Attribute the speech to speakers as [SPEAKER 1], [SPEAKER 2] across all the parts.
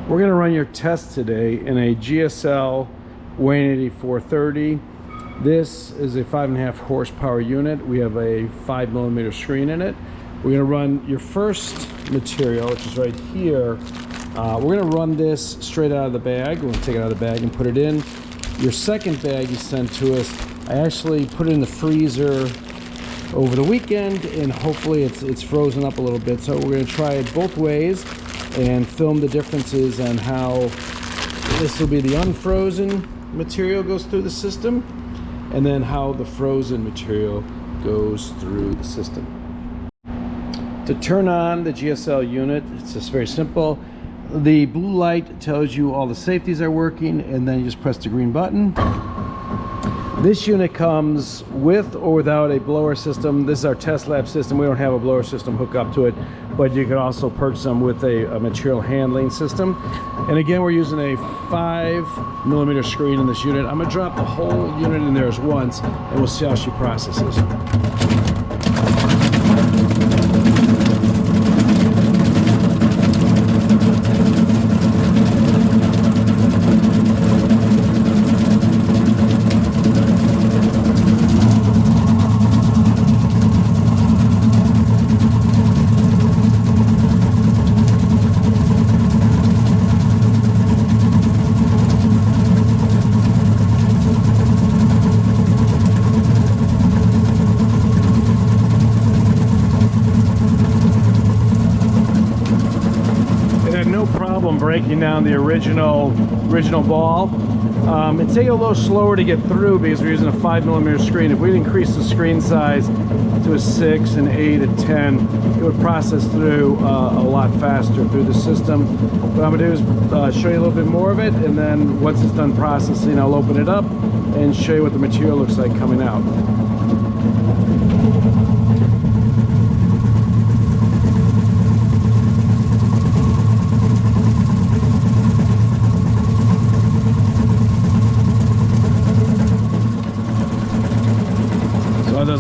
[SPEAKER 1] We're going to run your test today in a GSL 18430. This is a 5.5 horsepower unit. We have a 5mm screen in it. We're going to run your first material, which is right here. We're going to run this straight out of the bag. We're going to take it out of the bag and put it in. Your second bag you sent to us, I actually put it in the freezer over the weekend, and hopefully it's frozen up a little bit. So we're going to try it both ways and film the differences on how this will be the unfrozen material goes through the system, and then how the frozen material goes through the system. To turn on the GSL unit, it's just very simple. The blue light tells you all the safeties are working, and then you just press the green button. This unit comes with or without a blower system. This is our test lab system. We don't have a blower system hooked up to it, but you can also purchase them with a material handling system. And again, we're using a 5mm screen in this unit. I'm gonna drop the whole unit in there as once, and we'll see how she processes. Breaking down the original ball. It's taking a little slower to get through because we're using a 5mm screen. If we'd increase the screen size to a 6, an 8, a 10, it would process through a lot faster through the system. What I'm gonna do is show you a little bit more of it, and then once it's done processing, I'll open it up and show you what the material looks like coming out.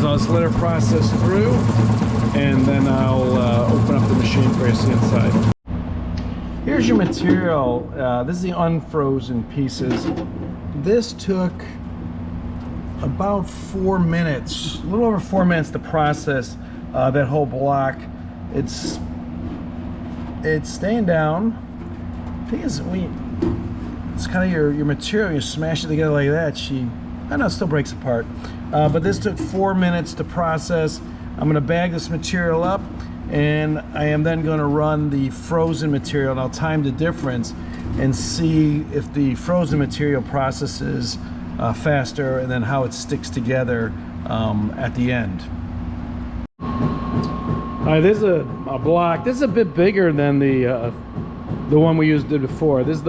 [SPEAKER 1] I'll just let her process through, and then I'll open up the machine for you to see inside. Here's your material. This is the unfrozen pieces. This took about 4 minutes, a little over 4 minutes to process that whole block. It's staying down. The thing is, it's kind of your material. You smash it together like that. I know it still breaks apart. But this took 4 minutes to process. I'm going to bag this material up, and I am then going to run the frozen material, and I'll time the difference and see if the frozen material processes faster, and then how it sticks together at the end. All right, this is a block. This is a bit bigger than the one we did before. This is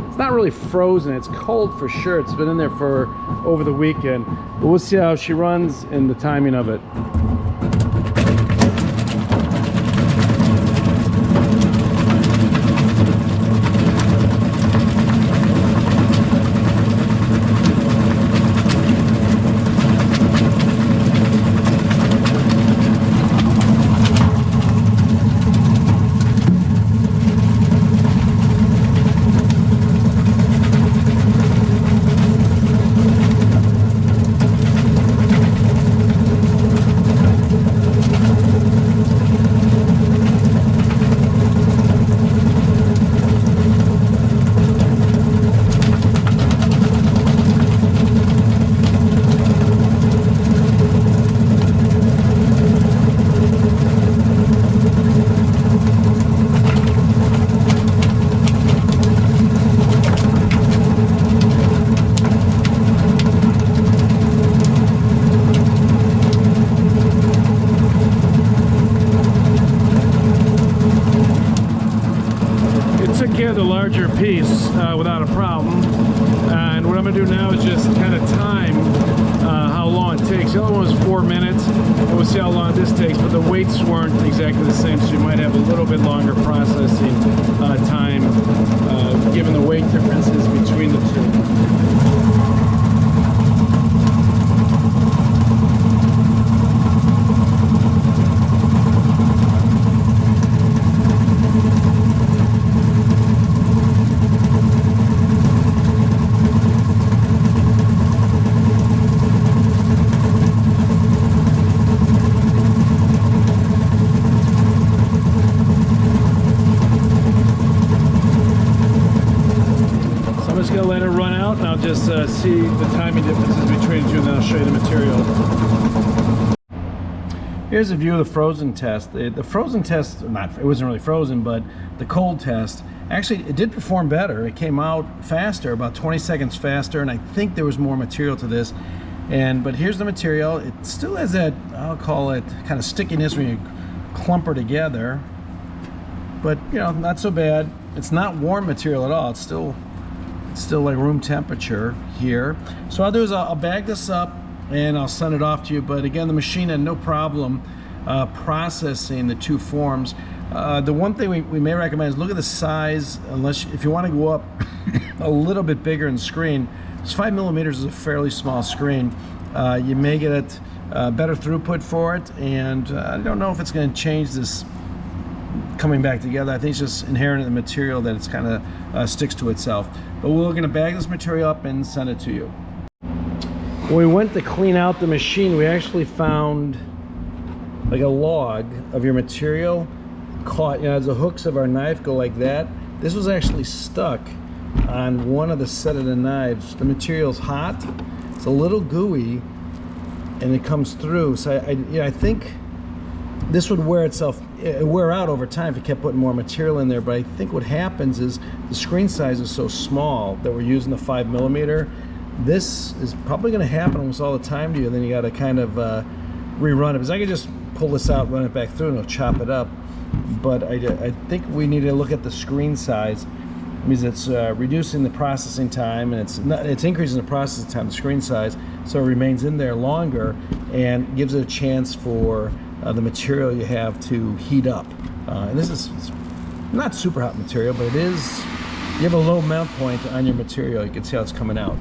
[SPEAKER 1] it's not really frozen, it's cold for sure. It's been in there for over the weekend, but we'll see how she runs and the timing of it. The larger piece without a problem, and what I'm going to do now is just kind of time how long it takes. The other one was 4 minutes, and we'll see how long this takes, but the weights weren't exactly the same, so you might have a little bit longer processing time given the weight differences between the two. let it run out, and I'll just see the timing differences between the two, and then I'll show you the material. Here's a view of the frozen test. The frozen test, it wasn't really frozen, but the cold test, actually it did perform better. It came out faster, about 20 seconds faster, and I think there was more material to this. But here's the material. It still has that, I'll call it, kind of stickiness when you clump her together. But you know, not so bad. It's not warm material at all. It's still like room temperature here. So what I'll do is I'll bag this up and I'll send it off to you. But again, the machine had no problem processing the two forms. The one thing we may recommend is look at the size, if you want to go up a little bit bigger in the screen. This 5 millimeters is a fairly small screen. You may get it better throughput for it, and I don't know if it's going to change this coming back together. I think it's just inherent in the material that it's kind of sticks to itself. But we're going to bag this material up and send it to you. When we went to clean out the machine, we actually found like a log of your material caught, you know, as the hooks of our knife go like that. This was actually stuck on one of the set of the knives. The material's hot, it's a little gooey, and it comes through. So I think this would wear out over time if you kept putting more material in there. But I think what happens is the screen size is so small that we're using the 5 millimeter. This is probably going to happen almost all the time to you. Then you got to kind of rerun it, because I could just pull this out, run it back through, and it'll chop it up. But I think we need to look at the screen size. It means it's reducing the processing time, and it's increasing the processing time, the screen size, so it remains in there longer and gives it a chance for the material you have to heat up. And this is not super hot material, but it is. You have a low melt point on your material. You can see how it's coming out.